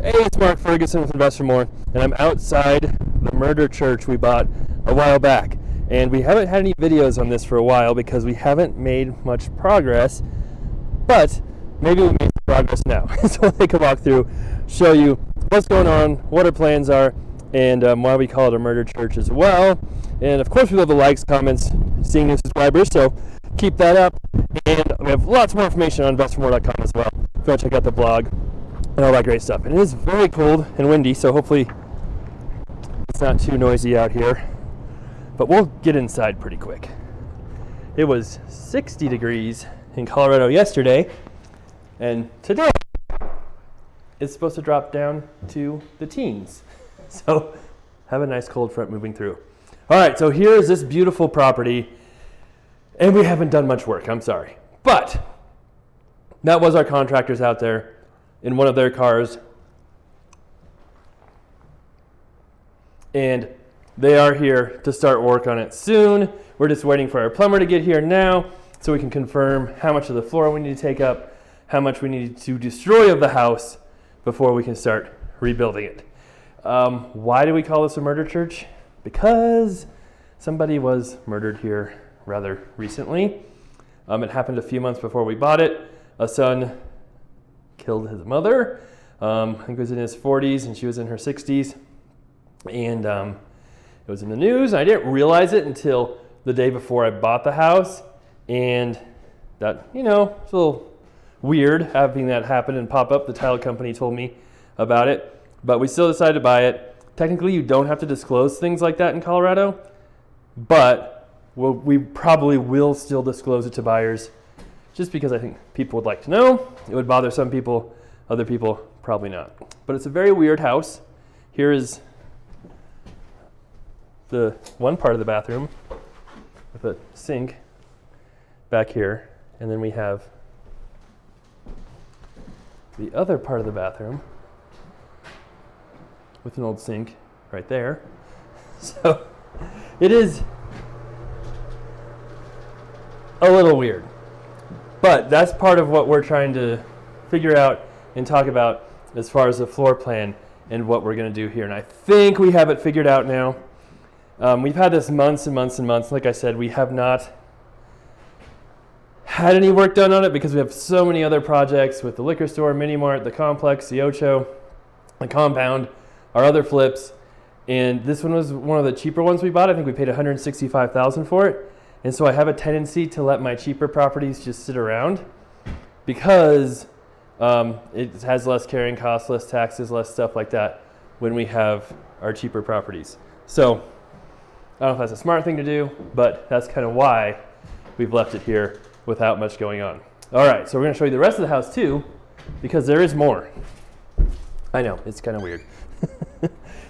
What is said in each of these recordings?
Hey, it's Mark Ferguson with Invest for More, and I'm outside the murder church we bought a while back. And we haven't had any videos on this for a while because we haven't made much progress, but maybe we made some progress now. So we'll take a walk through, show you what's going on, what our plans are, and why we call it a murder church as well. And of course we love the likes, comments, seeing new subscribers, so keep that up. And we have lots more information on investformore.com as well. If you want to check out the blog and all that great stuff. And it is very cold and windy, so hopefully it's not too noisy out here. But we'll get inside pretty quick. It was 60 degrees in Colorado yesterday, and today it's supposed to drop down to the teens. So have a nice cold front moving through. All right, so here is this beautiful property, and we haven't done much work, I'm sorry. But that was our contractors out there in one of their cars, and they are here to start work on it soon. We're just waiting for our plumber to get here now so we can confirm how much of the floor we need to take up, how much we need to destroy of the house before we can start rebuilding it. Why do we call this a murder church? Because somebody was murdered here rather recently. It happened a few months before we bought it. A son killed his mother. I think he was in his 40s and she was in her 60s. And it was in the news. I didn't realize it until the day before I bought the house. And that, it's a little weird having that happen and pop up. The title company told me about it, but we still decided to buy it. Technically, you don't have to disclose things like that in Colorado, but we probably will still disclose it to buyers just because I think people would like to know. It would bother some people, other people probably not. But it's a very weird house. Here is the one part of the bathroom with a sink back here, and then we have the other part of the bathroom with an old sink right there. So it is a little weird, but that's part of what we're trying to figure out and talk about as far as the floor plan and what we're going to do here. And I think we have it figured out now. We've had this months and months and months. Like I said, we have not had any work done on it because we have so many other projects with the liquor store, Mini Mart, the complex, the Ocho, the compound, our other flips. And this one was one of the cheaper ones we bought. I think we paid $165,000 for it. And so I have a tendency to let my cheaper properties just sit around because it has less carrying costs, less taxes, less stuff like that when we have our cheaper properties. So I don't know if that's a smart thing to do, but that's kind of why we've left it here without much going on. All right, so we're going to show you the rest of the house too, because there is more. I know, it's kind of weird.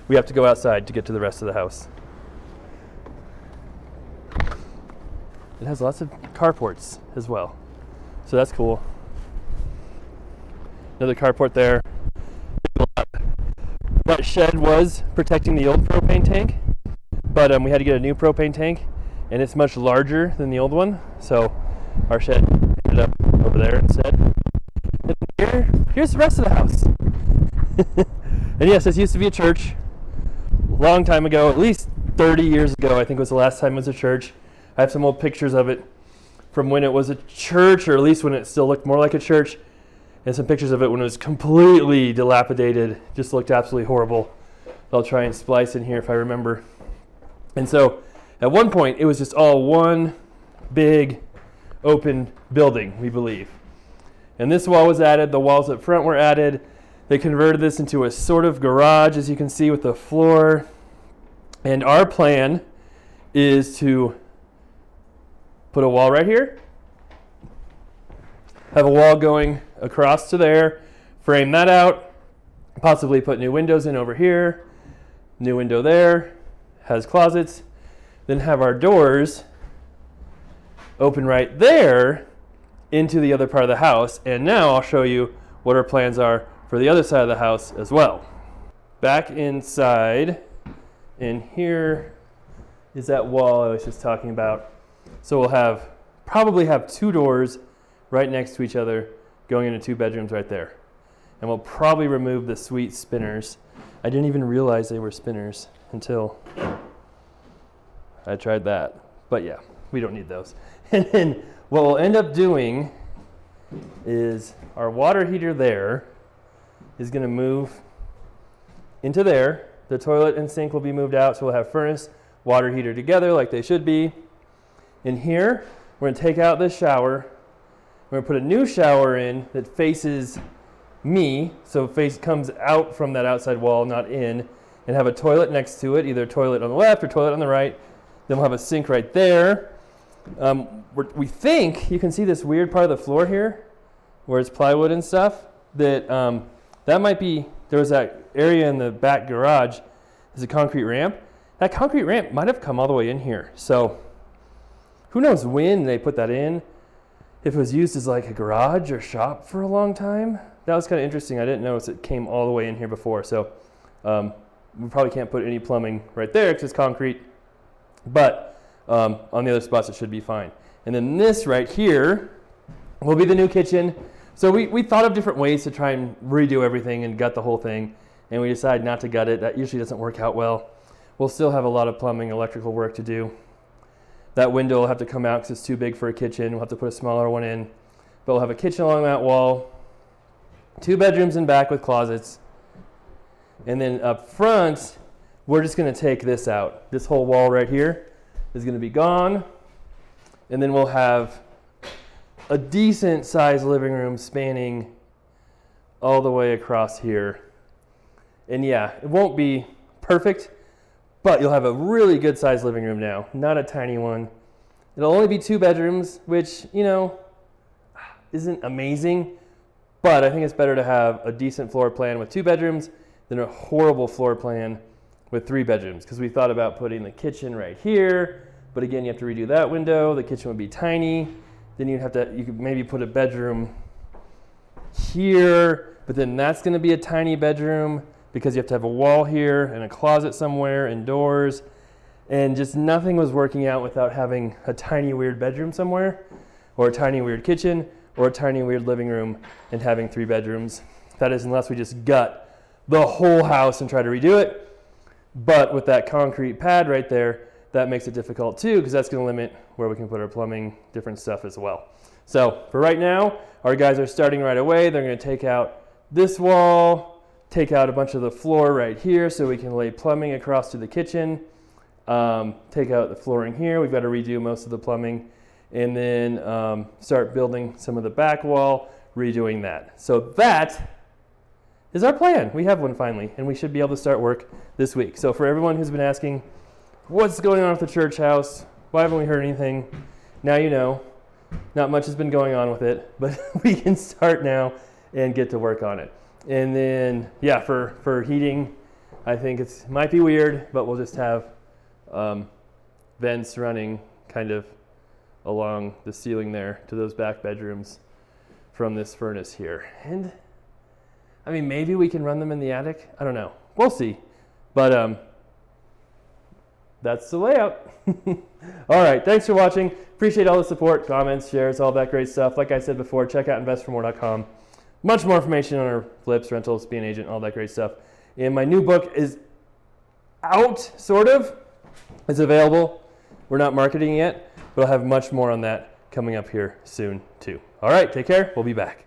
We have to go outside to get to the rest of the house. It has lots of carports as well, so that's cool. Another carport there. That shed was protecting the old propane tank, but we had to get a new propane tank, and it's much larger than the old one, so our shed ended up over there instead. And here's the rest of the house. And yes, this used to be a church a long time ago, at least 30 years ago, I think was the last time it was a church. I have some old pictures of it from when it was a church, or at least when it still looked more like a church, and some pictures of it when it was completely dilapidated, just looked absolutely horrible. I'll try and splice in here if I remember. And so at one point, it was just all one big open building, we believe. And this wall was added, the walls up front were added. They converted this into a sort of garage, as you can see, with the floor. And our plan is to put a wall right here, have a wall going across to there, frame that out, possibly put new windows in over here, new window there, has closets, then have our doors open right there into the other part of the house. And now I'll show you what our plans are for the other side of the house as well. Back inside, and here is that wall I was just talking about. So we'll probably have two doors right next to each other going into two bedrooms right there. and we'll probably remove the sweet spinners. I didn't even realize they were spinners until I tried that. But yeah, we don't need those. And then what we'll end up doing is our water heater there is going to move into there. The toilet and sink will be moved out, so we'll have furnace, water heater together like they should be. In here, we're going to take out this shower. We're going to put a new shower in that faces me, so face comes out from that outside wall, not in, and have a toilet next to it, either a toilet on the left or toilet on the right. Then we'll have a sink right there. We think you can see this weird part of the floor here, where it's plywood and stuff, that that might be, there was that area in the back garage, there's a concrete ramp. That concrete ramp might have come all the way in here. So who knows when they put that in, if it was used as like a garage or shop for a long time. That was kind of interesting. I didn't notice it came all the way in here before. So we probably can't put any plumbing right there because it's concrete. But on the other spots, it should be fine. And then this right here will be the new kitchen. So we thought of different ways to try and redo everything and gut the whole thing. And we decided not to gut it. That usually doesn't work out well. We'll still have a lot of plumbing, electrical work to do. That window will have to come out because it's too big for a kitchen. We'll have to put a smaller one in. But we'll have a kitchen along that wall, 2 bedrooms in back with closets. And then up front, we're just going to take this out. This whole wall right here is going to be gone. And then we'll have a decent sized living room spanning all the way across here. And yeah, it won't be perfect, but you'll have a really good sized living room now, not a tiny one. It'll only be 2 bedrooms, which, you know, isn't amazing, but I think it's better to have a decent floor plan with 2 bedrooms than a horrible floor plan with 3 bedrooms, because we thought about putting the kitchen right here, but again, you have to redo that window. The kitchen would be tiny. Then you could maybe put a bedroom here, but then that's going to be a tiny bedroom because you have to have a wall here and a closet somewhere and doors, and just nothing was working out without having a tiny weird bedroom somewhere, or a tiny weird kitchen, or a tiny weird living room, and having 3 bedrooms. That is, unless we just gut the whole house and try to redo it. But with that concrete pad right there, that makes it difficult too, because that's going to limit where we can put our plumbing, different stuff as well. So for right now, our guys are starting right away. They're going to take out this wall, take out a bunch of the floor right here so we can lay plumbing across to the kitchen, take out the flooring here. We've got to redo most of the plumbing, and then start building some of the back wall, redoing that. So that is our plan. We have one finally, and we should be able to start work this week. So for everyone who's been asking, what's going on with the church house? Why haven't we heard anything? Now you know. Not much has been going on with it, but we can start now and get to work on it. And then, yeah, for heating, I think it might be weird, but we'll just have vents running kind of along the ceiling there to those back bedrooms from this furnace here. And I mean, maybe we can run them in the attic. I don't know. We'll see. But that's the layout. All right. Thanks for watching. Appreciate all the support, comments, shares, all that great stuff. Like I said before, check out investformore.com. Much more information on our flips, rentals, being an agent, all that great stuff. And my new book is out, sort of. It's available. We're not marketing yet, but I'll have much more on that coming up here soon, too. All right. Take care. We'll be back.